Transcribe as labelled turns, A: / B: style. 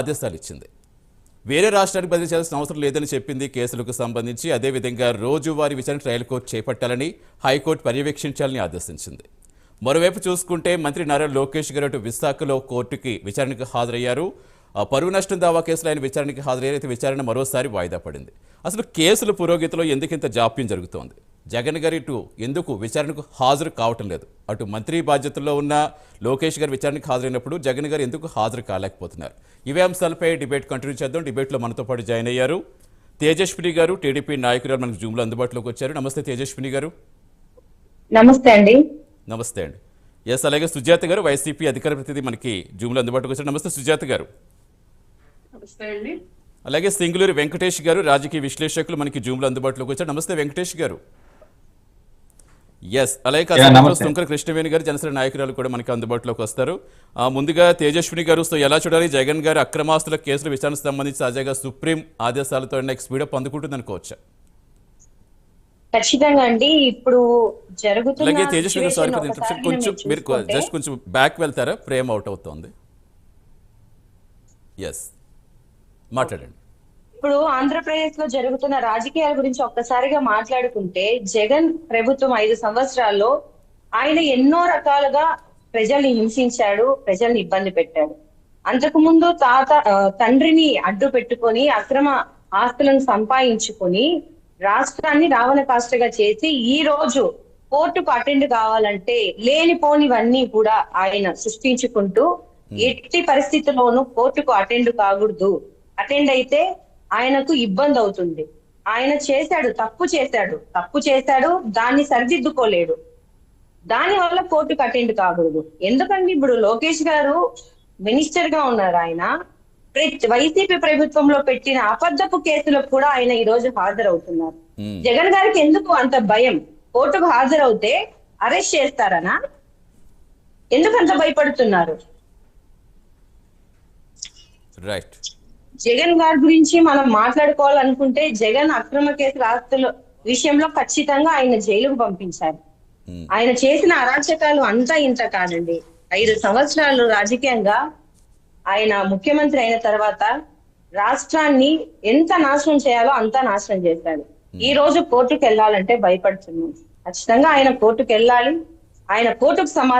A: ఆదేశాలు ఇచ్చింది. వేరే రాష్ట్రానికి బదిలీ చేయాల్సిన అవసరం లేదని చెప్పింది. కేసులకు సంబంధించి అదేవిధంగా రోజువారీ విచారణ ట్రయల్ కోర్టు చేపట్టాలని హైకోర్టు పర్యవేక్షించాలని ఆదేశించింది. మరోవైపు చూసుకుంటే మంత్రి నారా లోకేష్ గారు అటు విశాఖలో కోర్టుకి విచారణకు హాజరయ్యారు. పరువు నష్టం దావా కేసులో ఆయన విచారణకి హాజరయ్యారు. విచారణ మరోసారి వాయిదా పడింది. అసలు కేసుల పురోగతిలో ఎందుకింత జాప్యం జరుగుతోంది? జగన్ గారు ఇటు ఎందుకు విచారణకు హాజరు కావటం లేదు? అటు మంత్రి బాధ్యతల్లో ఉన్న లోకేష్ గారు విచారణకు హాజరైనప్పుడు జగన్ గారు ఎందుకు హాజరు కాలేకపోతున్నారు? ఇవే అంశాలపై డిబేట్ కంటిన్యూ చేద్దాం. డిబేట్లో మనతో పాటు జాయిన్ అయ్యారు తేజస్విని గారు, టీడీపీ నాయకురాలు, మనకు జూమ్లో అందుబాటులోకి వచ్చారు. నమస్తే తేజస్విని గారు.
B: నమస్తే అండి.
A: నమస్తే అండి. ఎస్, అలాగే సుజాత గారు, వైసీపీ అధికార ప్రతినిధి, మనకి జూమ్లో అందుబాటులోకి వచ్చారు. నమస్తే సుజాత గారు.
C: నమస్తే అండి.
A: అలాగే సింగులూరి వెంకటేష్ గారు, రాజకీయ విశ్లేషకులు, మనకి జూమ్లో అందుబాటులోకి వచ్చారు. నమస్తే వెంకటేష్ గారు. ఎస్, అలాగే సుంకర కృష్ణవేణి గారు, జనసేన నాయకురాలు కూడా మనకి అందుబాటులోకి వస్తారు. ముందుగా తేజస్విని గారు, సో ఎలా చూడాలి? జగన్ గారు అక్రమాస్తుల కేసుల విచారణకు సంబంధించి తాజాగా సుప్రీం ఆదేశాలతో స్పీడప్ అందుకుంటుంది అనుకోవచ్చా?
B: ఖచ్చితంగా అండి. ఇప్పుడు జరుగుతున్న
A: అలాగే తేజస్విని గారు, సారీ ఫర్ ఇంటరప్షన్, కొంచెం మీరు జస్ట్ కొంచెం బ్యాక్ వెళ్తారా? ఫ్రేమ్ అవుట్ అవుతోంది. ఎస్, మాట్లాడండి.
B: ఇప్పుడు ఆంధ్రప్రదేశ్ లో జరుగుతున్న రాజకీయాల గురించి ఒక్కసారిగా మాట్లాడుకుంటే, జగన్ ప్రభుత్వం 5 సంవత్సరాల్లో ఆయన ఎన్నో రకాలుగా ప్రజల్ని హింసించాడు, ప్రజల్ని ఇబ్బంది పెట్టాడు. అంతకు ముందు తండ్రిని అడ్డు పెట్టుకొని అక్రమ ఆస్తులను సంపాదించుకొని రాష్ట్రాన్ని రావణ కాష్టగా చేసి ఈ రోజు కోర్టుకు అటెండ్ కావాలంటే లేనిపోనివన్నీ కూడా ఆయన సృష్టించుకుంటూ ఎట్టి పరిస్థితుల్లోనూ కోర్టుకు అటెండ్ కాకూడదు, అటెండ్ అయితే ఆయనకు ఇబ్బంది అవుతుంది. ఆయన తప్పు చేశాడు, దాన్ని సరిదిద్దుకోలేడు, దాని వల్ల కోర్టుకు అటెండ్ కాకూడదు. ఎందుకంటే ఇప్పుడు లోకేష్ గారు మినిస్టర్ గా ఉన్నారు. ఆయన వైసీపీ ప్రభుత్వంలో పెట్టిన అబద్ధపు కేసులకు కూడా ఆయన ఈ రోజు హాజరవుతున్నారు. జగన్ గారికి ఎందుకు అంత భయం? కోర్టుకు హాజరవుతే అరెస్ట్ చేస్తారనా? ఎందుకు అంత భయపడుతున్నారు?
A: రైట్.
B: జగన్ గారి గురించి మనం మాట్లాడుకోవాలనుకుంటే, జగన్ అక్రమ కేసుల ఆస్తుల విషయంలో ఖచ్చితంగా ఆయన జైలుకు పంపించారు. ఆయన చేసిన అరాచకాలు అంతా ఇంత కాదండి. 5 సంవత్సరాలు రాజకీయంగా ఆయన ముఖ్యమంత్రి అయిన తర్వాత రాష్ట్రాన్ని ఎంత నాశనం చేయాలో అంతా నాశనం చేశాడు. ఈ రోజు కోర్టుకు వెళ్ళాలంటే భయపడుతున్నాం. ఖచ్చితంగా ఆయన కోర్టుకు వెళ్ళాలి. ఆయన కోర్టుకు